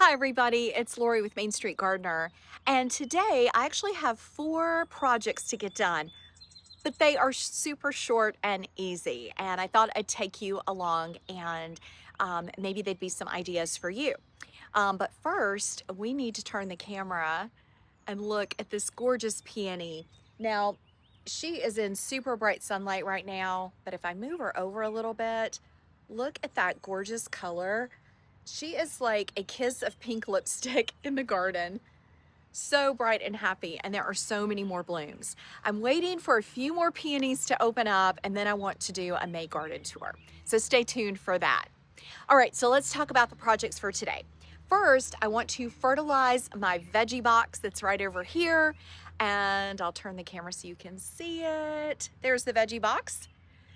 Hi everybody, it's Lori with Main Street Gardener, and today I actually have 4 projects to get done, but they are super short and easy, and I thought I'd take you along and maybe they'd be some ideas for you. But first, we need to turn the camera and look at this gorgeous peony. Now, she is in super bright sunlight right now, but if I move her over a little bit, look at that gorgeous color. She is like a kiss of pink lipstick in the garden. So bright and happy, and there are so many more blooms. I'm waiting for a few more peonies to open up, and then I want to do a May garden tour. So stay tuned for that. All right, so let's talk about the projects for today. First, I want to fertilize my veggie box that's right over here, and I'll turn the camera so you can see it. There's the veggie box.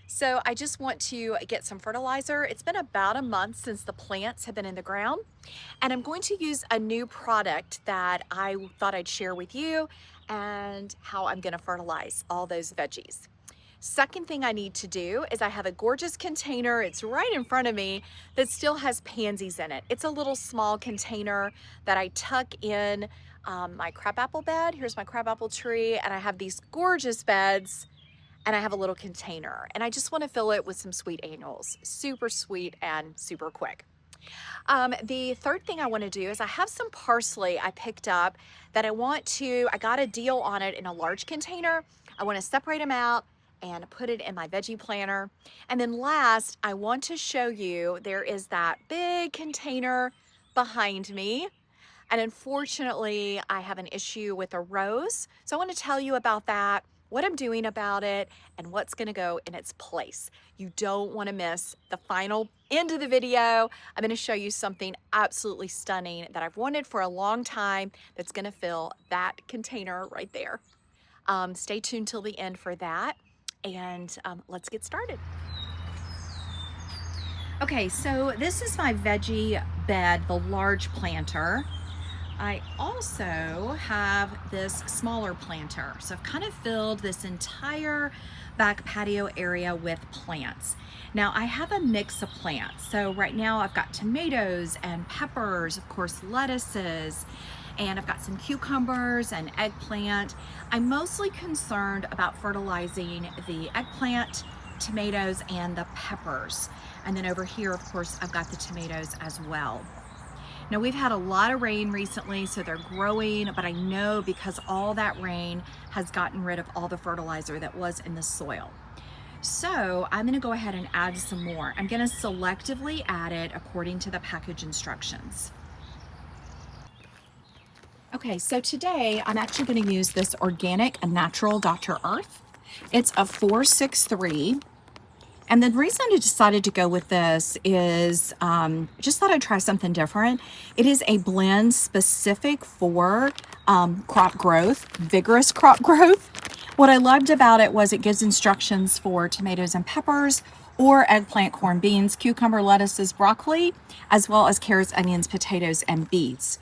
So I just want to get some fertilizer. It's been about a month since the plants have been in the ground, and I'm going to use a new product that I thought I'd share with you and how I'm gonna fertilize all those veggies. Second thing I need to do is I have a gorgeous container, it's right in front of me, that still has pansies in it. It's a little small container that I tuck in my crabapple bed. Here's my crabapple tree, and I have these gorgeous beds, and I have a little container, and I just want to fill it with some sweet annuals. Super sweet and super quick. The third thing I want to do is I have some parsley I picked up that I got a deal on it in a large container. I want to separate them out and put it in my veggie planter. And then last, I want to show you, there is that big container behind me. And unfortunately, I have an issue with a rose. So I want to tell you about that, what I'm doing about it, and what's going to go in its place. You don't want to miss the final end of the video. I'm going to show you something absolutely stunning that I've wanted for a long time that's going to fill that container right there. Stay tuned till the end for that, and let's get started. Okay, so this is my veggie bed, the large planter. I also have this smaller planter. So I've kind of filled this entire back patio area with plants. Now I have a mix of plants. So right now I've got tomatoes and peppers, of course lettuces, and I've got some cucumbers and eggplant. I'm mostly concerned about fertilizing the eggplant, tomatoes, and the peppers. And then over here, of course, I've got the tomatoes as well. Now we've had a lot of rain recently, so they're growing, but I know because all that rain has gotten rid of all the fertilizer that was in the soil. So I'm gonna go ahead and add some more. I'm gonna selectively add it according to the package instructions. Okay, so today I'm actually gonna use this organic and natural Dr. Earth. It's a 463. And the reason I decided to go with this is just thought I'd try something different. It is a blend specific for crop growth, vigorous crop growth. What I loved about it was it gives instructions for tomatoes and peppers, or eggplant, corn, beans, cucumber, lettuces, broccoli, as well as carrots, onions, potatoes, and beets.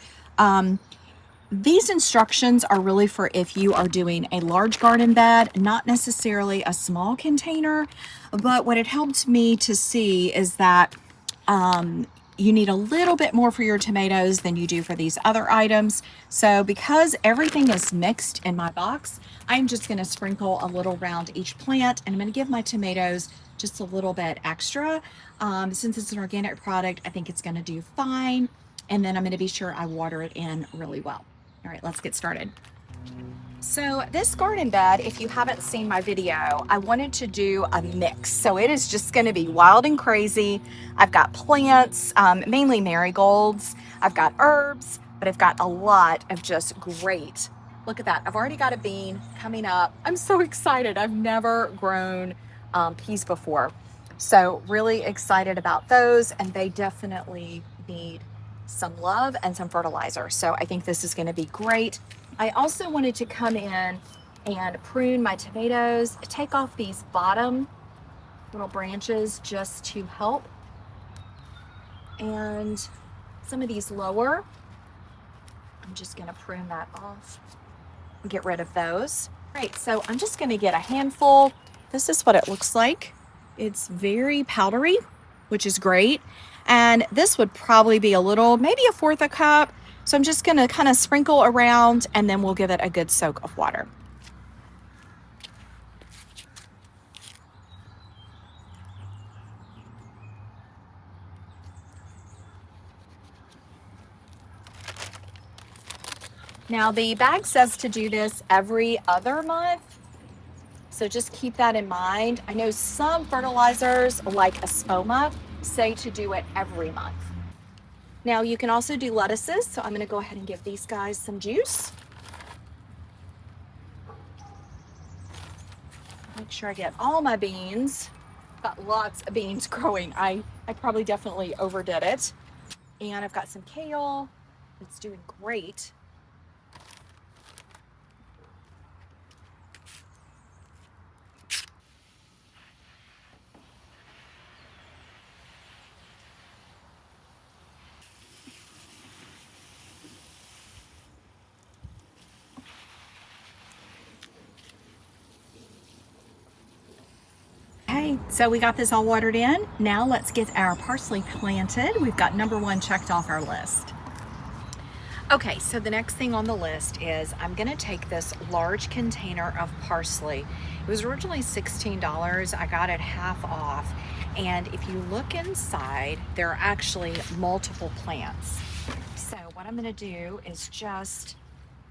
These instructions are really for if you are doing a large garden bed, not necessarily a small container, but what it helped me to see is that you need a little bit more for your tomatoes than you do for these other items. So because everything is mixed in my box, I'm just gonna sprinkle a little around each plant, and I'm gonna give my tomatoes just a little bit extra. Since it's an organic product, I think it's gonna do fine. And then I'm gonna be sure I water it in really well. All right, let's get started. So this garden bed, if you haven't seen my video, I wanted to do a mix. So it is just gonna be wild and crazy. I've got plants, mainly marigolds. I've got herbs, but I've got a lot of just great. Look at that, I've already got a bean coming up. I'm so excited. I've never grown peas before. So really excited about those, and they definitely need some love and some fertilizer. So I think this is going to be great. I also wanted to come in and prune my tomatoes, take off these bottom little branches just to help. And some of these lower, I'm just going to prune that off and get rid of those. All right, so I'm just going to get a handful. This is what it looks like. It's very powdery, which is great. And this would probably be a little, maybe a fourth a cup. So I'm just gonna kind of sprinkle around and then we'll give it a good soak of water. Now the bag says to do this every other month. So just keep that in mind. I know some fertilizers like Espoma say to do it every month. Now you can also do lettuces. So I'm gonna go ahead and give these guys some juice. Make sure I get all my beans. Got lots of beans growing. I probably definitely overdid it. And I've got some kale. It's doing great. Okay, so we got this all watered in. Now let's get our parsley planted. We've got number 1 checked off our list. Okay, so the next thing on the list is I'm gonna take this large container of parsley. It was originally $16. I got it half off. And if you look inside, there are actually multiple plants. So what I'm gonna do is just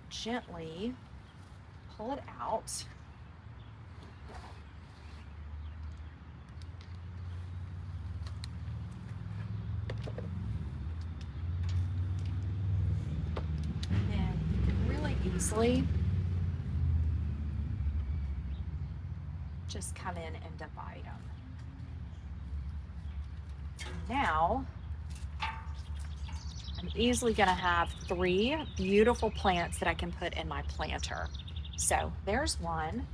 gently pull it out. Easily just come in and divide them. Now I'm easily going to have 3 beautiful plants that I can put in my planter. So there's one.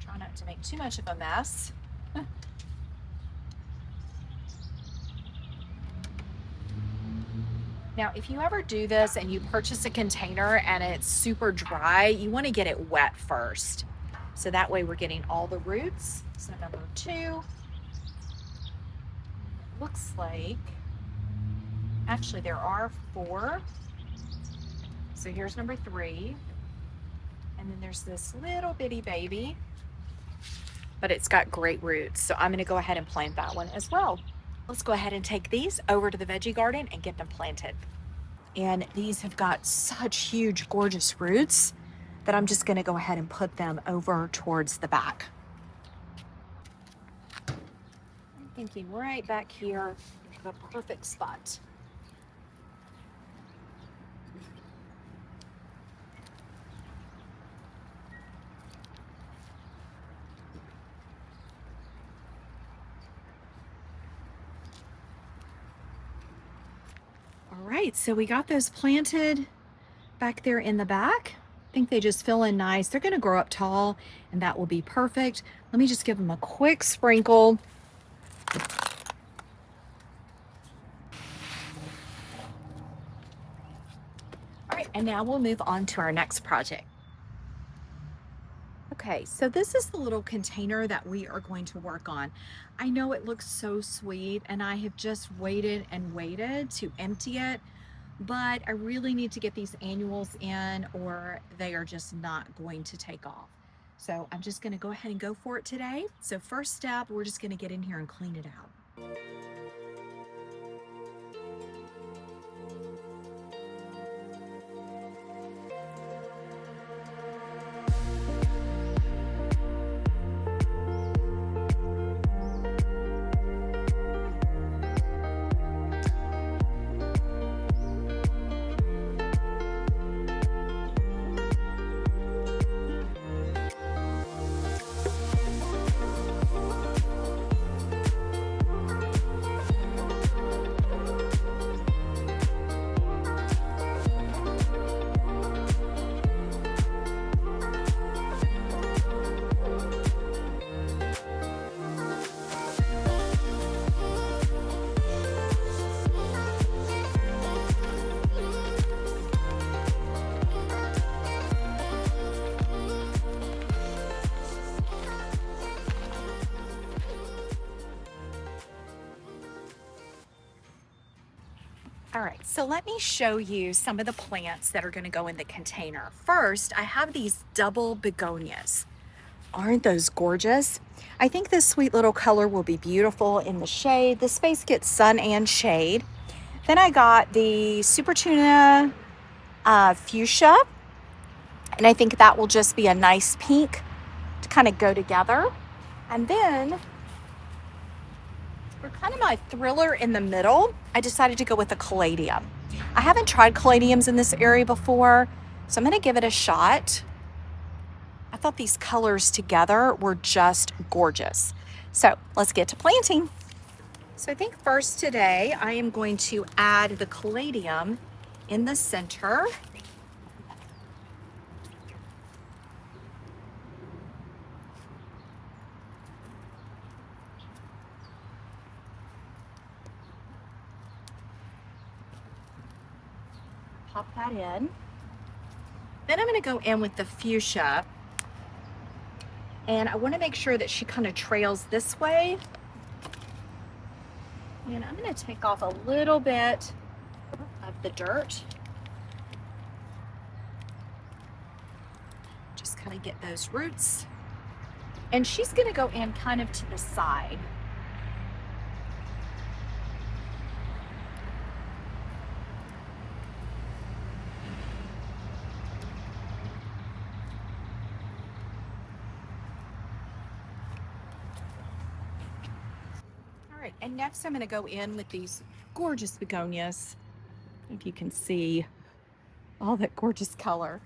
Try not to make too much of a mess. Now, if you ever do this and you purchase a container and it's super dry, you want to get it wet first. So that way we're getting all the roots. So number 2, looks like, actually there are 4. So here's number 3. And then there's this little bitty baby, but it's got great roots. So I'm going to go ahead and plant that one as well. Let's go ahead and take these over to the veggie garden and get them planted. And these have got such huge, gorgeous roots that I'm just gonna go ahead and put them over towards the back. I'm thinking right back here, the perfect spot. All right, so we got those planted back there in the back. I think they just fill in nice. They're gonna grow up tall and that will be perfect. Let me just give them a quick sprinkle. All right, and now we'll move on to our next project. Okay, so this is the little container that we are going to work on. I know it looks so sweet and I have just waited and waited to empty it, but I really need to get these annuals in or they are just not going to take off. So I'm just gonna go ahead and go for it today. So first step, we're just gonna get in here and clean it out. All right, so let me show you some of the plants that are going to go in the container. First, I have these double begonias. Aren't those gorgeous? I think this sweet little color will be beautiful in the shade. The space gets sun and shade. Then I got the Super Tuna fuchsia, and I think that will just be a nice pink to kind of go together. And then for kind of my thriller in the middle, I decided to go with a caladium. I haven't tried caladiums in this area before, so I'm going to give it a shot. I thought these colors together were just gorgeous. So let's get to planting. So I think first today I am going to add the caladium in the center. Pop that in. Then I'm going to go in with the fuchsia, and I want to make sure that she kind of trails this way. And I'm going to take off a little bit of the dirt. Just kind of get those roots. And she's going to go in kind of to the side. All right, and next I'm going to go in with these gorgeous begonias. If you can see all that gorgeous color.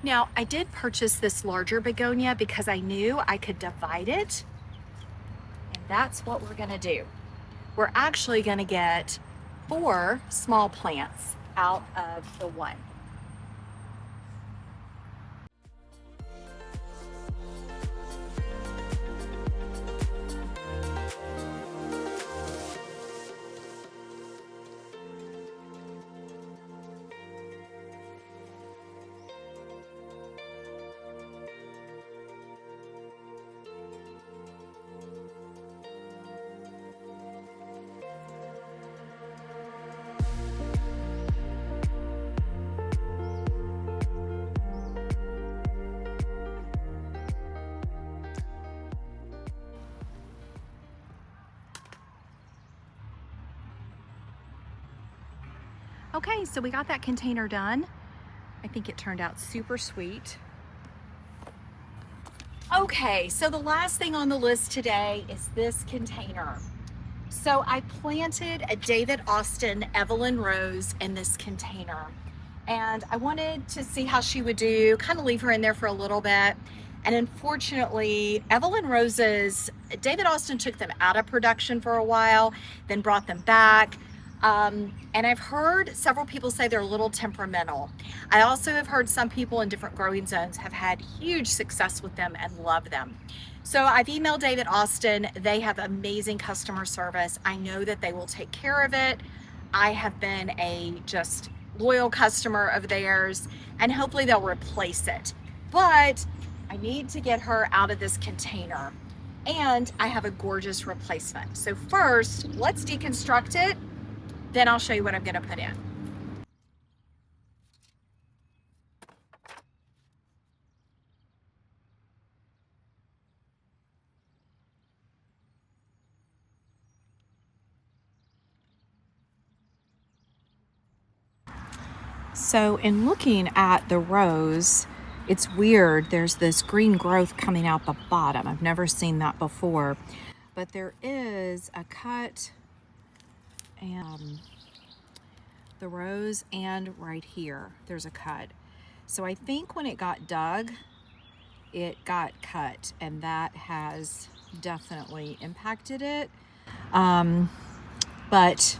Now, I did purchase this larger begonia because I knew I could divide it, and that's what we're gonna do. We're actually gonna get 4 small plants out of the one. Okay, so we got that container done. I think it turned out super sweet. Okay, so the last thing on the list today is this container. So I planted a David Austin Evelyn Rose in this container, and I wanted to see how she would do, kind of leave her in there for a little bit. And unfortunately, Evelyn Roses, David Austin took them out of production for a while, then brought them back. And I've heard several people say they're a little temperamental. I also have heard some people in different growing zones have had huge success with them and love them. So I've emailed David Austin. They have amazing customer service. I know that they will take care of it. I have been a just loyal customer of theirs, and hopefully they'll replace it. But I need to get her out of this container, and I have a gorgeous replacement. So first, let's deconstruct it. Then I'll show you what I'm going to put in. So in looking at the rose, it's weird. There's this green growth coming out the bottom. I've never seen that before, but there is a cut, and the rose, and right here, there's a cut. So I think when it got dug, it got cut, and that has definitely impacted it. But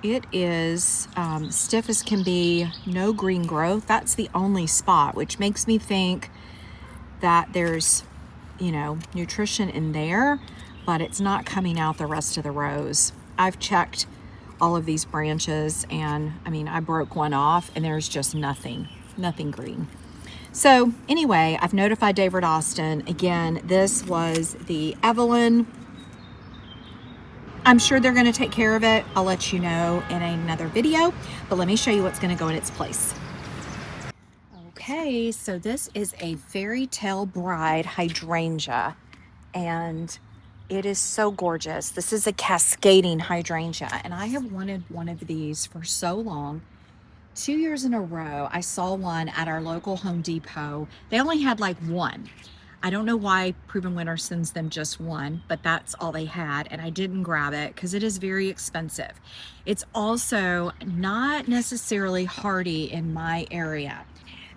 it is stiff as can be, no green growth. That's the only spot, which makes me think that there's, you know, nutrition in there, but it's not coming out the rest of the rose. I've checked all of these branches, and I mean, I broke one off and there's just nothing green. So anyway, I've notified David Austin. Again, this was the Evelyn. I'm sure they're going to take care of it. I'll let you know in another video, but let me show you what's going to go in its place. Okay, so this is a Fairy Tale Bride hydrangea, and it is so gorgeous. This is a cascading hydrangea, and I have wanted one of these for so long. 2 years in a row, I saw one at our local Home Depot. They only had like one. I don't know why Proven Winner sends them just one, but that's all they had, and I didn't grab it because it is very expensive. It's also not necessarily hardy in my area.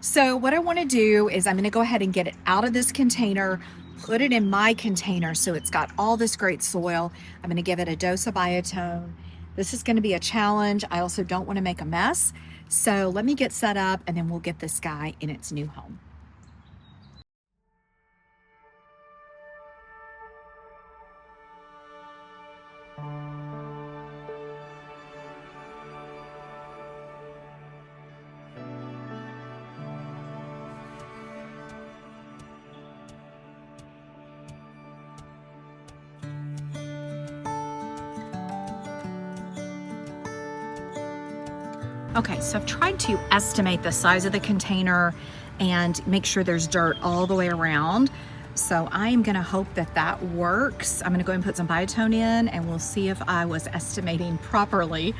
So what I want to do is I'm going to go ahead and get it out of this container, put it in my container so it's got all this great soil. I'm going to give it a dose of biotone. This is going to be a challenge. I also don't want to make a mess. So let me get set up, and then we'll get this guy in its new home. Okay, so I've tried to estimate the size of the container and make sure there's dirt all the way around. So I am gonna hope that that works. I'm gonna go ahead and put some biotone in, and we'll see if I was estimating properly.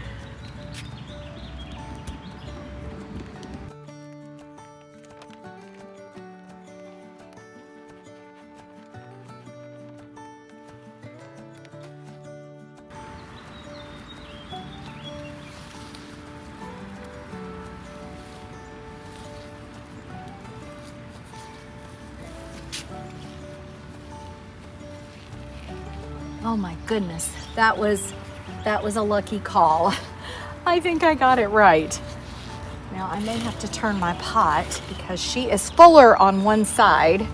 Oh my goodness, that was a lucky call. I think I got it right. Now I may have to turn my pot because she is fuller on one side,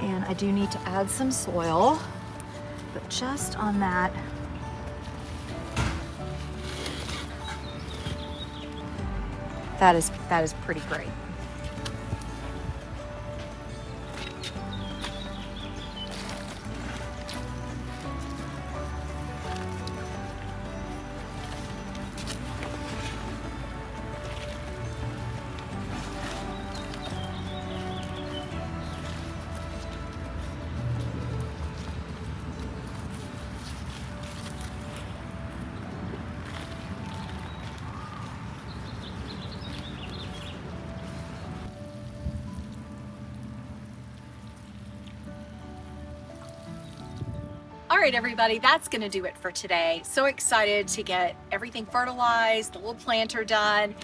and I do need to add some soil, but just on that. That is pretty great. All right, everybody, that's gonna do it for today. So excited to get everything fertilized, the little planter done,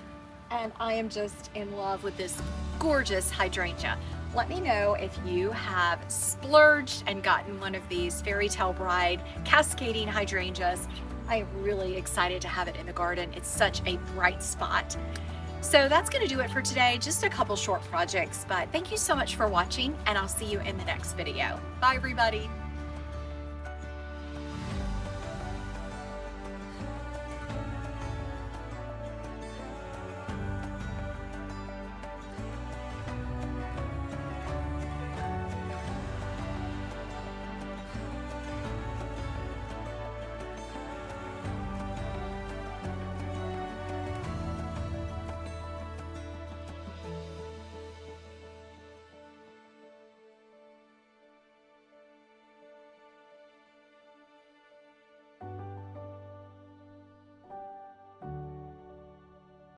and I am just in love with this gorgeous hydrangea. Let me know if you have splurged and gotten one of these Fairy Tale Bride cascading hydrangeas. I am really excited to have it in the garden. It's such a bright spot. So that's gonna do it for today. Just a couple short projects, but thank you so much for watching, and I'll see you in the next video. Bye, everybody.